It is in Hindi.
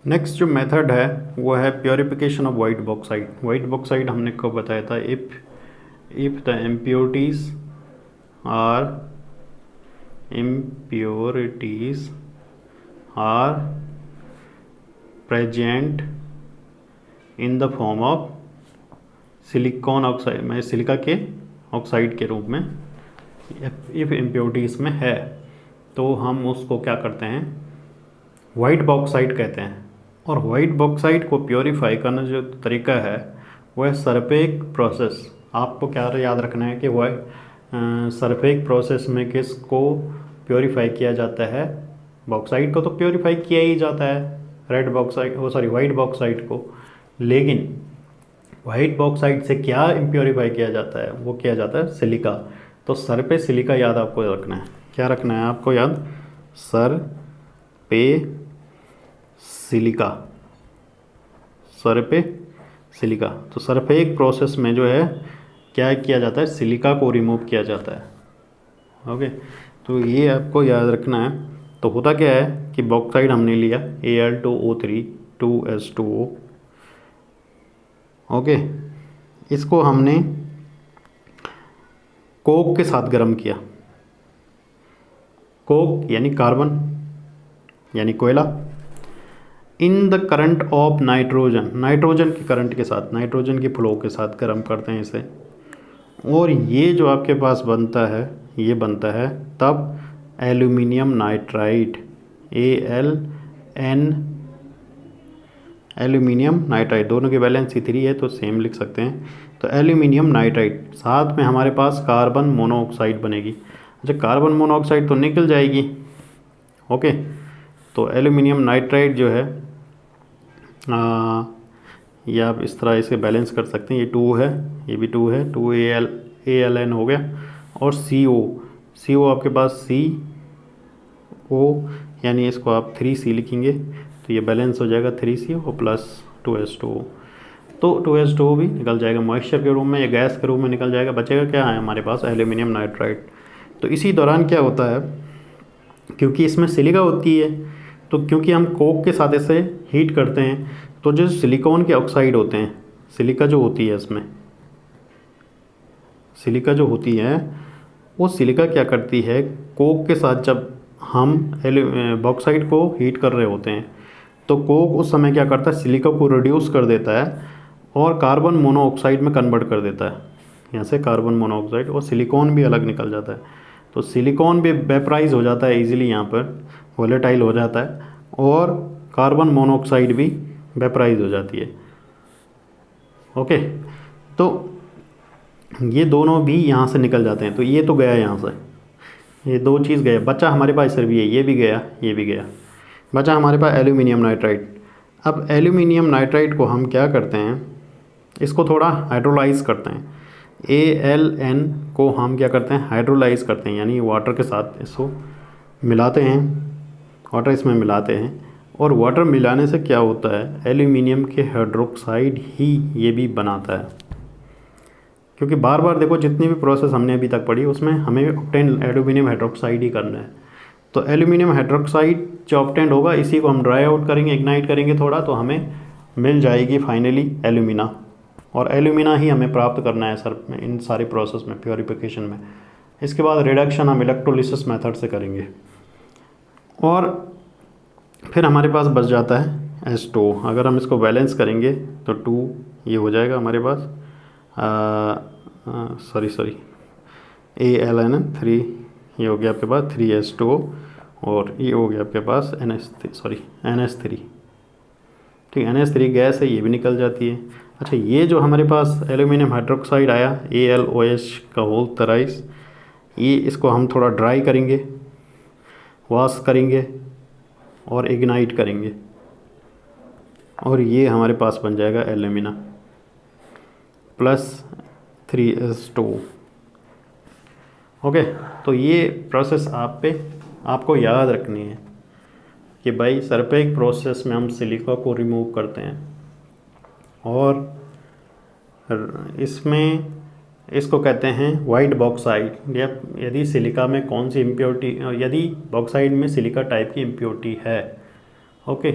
नेक्स्ट जो मेथड है वो है purification of white bauxite. White bauxite हमने कब बताया था, if the impurities are present in the form of silicon oxide में, सिलिका के ऑक्साइड के रूप में, इफ़ इम्प्योरिटी इसमें है तो हम उसको क्या करते हैं, वाइट बॉक्साइट कहते हैं। और वाइट बॉक्साइट को प्योरीफाई करना जो तरीका है वह सरपेक प्रोसेस। आपको क्या याद रखना है कि वह सरपेक प्रोसेस में किसको प्योरीफाई किया जाता है, बॉक्साइट को तो प्योरीफाई किया ही जाता है, वाइट बॉक्साइट को। लेकिन वाइट बॉक्साइट से क्या प्योरीफाई किया जाता है, वो किया जाता है सिलिका। तो सर पे सिलिका याद आपको रखना है। क्या रखना है आपको याद, सर पे सिलिका, सर पे सिलिका। तो सरफेक प्रोसेस में जो है क्या किया जाता है, सिलिका को रिमूव किया जाता है। ओके, तो ये आपको याद रखना है। तो होता क्या है कि बॉक्साइड हमने लिया Al2O3 2S2O। ओके, इसको हमने कोक के साथ गर्म किया। कोक यानी कार्बन यानी कोयला, in the current of nitrogen, nitrogen की करंट के साथ, नाइट्रोजन की फ्लो के साथ गर्म करते हैं इसे। और ये जो आपके पास बनता है, ये बनता है तब aluminium nitride, AlN, aluminium nitride. दोनों की वैलेंस C3 है तो सेम लिख सकते हैं। तो एल्यूमिनियम नाइट्राइड, साथ में हमारे पास कार्बन मोनोऑक्साइड बनेगी। अच्छा, कार्बन मोनोऑक्साइड तो निकल जाएगी। ओके, तो एल्यूमिनियम नाइट्राइड जो है ये आप इस तरह इसे बैलेंस कर सकते हैं। ये 2 है, ये भी 2 है, 2AlN हो गया। और CO आपके पास CO, यानी इसको आप 3C लिखेंगे तो ये बैलेंस हो जाएगा 3CO प्लस 2H2O। तो 2H2O भी निकल जाएगा मॉइस्चर के रूप में या गैस के रूप में निकल जाएगा। बचेगा क्या है हमारे पास, एल्यूमिनियम नाइट्राइड। तो इसी दौरान क्या होता है, क्योंकि इसमें सिलिका होती है, तो क्योंकि हम कोक के साथ इसे हीट करते हैं तो जो सिलिकॉन के ऑक्साइड होते हैं, सिलिका जो होती है इसमें, सिलिका जो होती है वो सिलिका क्या करती है, कोक के साथ जब हम बॉक्साइड को हीट कर रहे होते हैं तो कोक उस समय क्या करता है, सिलिका को रिड्यूस कर देता है और कार्बन मोनोऑक्साइड में कन्वर्ट कर देता है। यहाँ से कार्बन मोनोऑक्साइड और सिलिकॉन भी अलग निकल जाता है। तो सिलिकॉन भी वेपराइज हो जाता है इजीली, यहाँ पर वोलेटाइल हो जाता है, और कार्बन मोनोऑक्साइड भी वेपराइज हो जाती है। ओके, तो ये दोनों भी यहाँ से निकल जाते हैं। तो ये तो गया यहाँ से, ये 2 चीज़ गए। बचा हमारे पास सिर्फ ये भी गया, ये भी गया। बचा हमारे पास एल्यूमिनियम नाइट्राइड। अब एल्यूमिनियम नाइट्राइड को हम क्या करते हैं, इसको थोड़ा हाइड्रोलाइज करते हैं। AlN को हम क्या करते हैं, हाइड्रोलाइज करते हैं, यानी वाटर के साथ इसको मिलाते हैं, वाटर इसमें मिलाते हैं। और वाटर मिलाने से क्या होता है, एल्यूमिनियम के हाइड्रोक्साइड ही ये भी बनाता है। क्योंकि बार बार देखो जितनी भी प्रोसेस हमने अभी तक पढ़ी उसमें हमें ऑब्टेन एल्यूमिनियम हाइड्रोक्साइड ही करना है। तो एल्यूमिनियम हाइड्रोक्साइड जो ऑब्टेंड होगा, इसी को हम ड्राई आउट करेंगे, इग्नाइट करेंगे थोड़ा, तो हमें मिल जाएगी फाइनली एल्यूमिना। और एल्यूमिना ही हमें प्राप्त करना है सर में, इन सारी प्रोसेस में, प्योरीफिकेशन में। इसके बाद रिडक्शन हम इलेक्ट्रोलिसिस मेथड से करेंगे। और फिर हमारे पास बच जाता है H2O। अगर हम इसको बैलेंस करेंगे तो 2 ये हो जाएगा हमारे पास, सॉरी AlN 3, ये हो गया आपके पास 3H2O, और ये हो गया आपके पास NH3। ठीक, NH3 गैस है, ये भी निकल जाती है। अच्छा, ये जो हमारे पास एल्यूमिनियम हाइड्रोक्साइड आया AlOH का होल थराइस, ये इसको हम थोड़ा ड्राई करेंगे, वॉश करेंगे और इग्नाइट करेंगे, और ये हमारे पास बन जाएगा एल्यूमिना प्लस 3H2O। ओके, तो ये प्रोसेस आपको याद रखनी है कि भाई सरपेक प्रोसेस में हम सिलिका को रिमूव करते हैं, और इसमें इसको कहते हैं वाइट बॉक्साइड। या यदि सिलिका में कौन सी इम्प्योरिटी, यदि बॉक्साइड में सिलिका टाइप की इम्प्योरिटी है, ओके,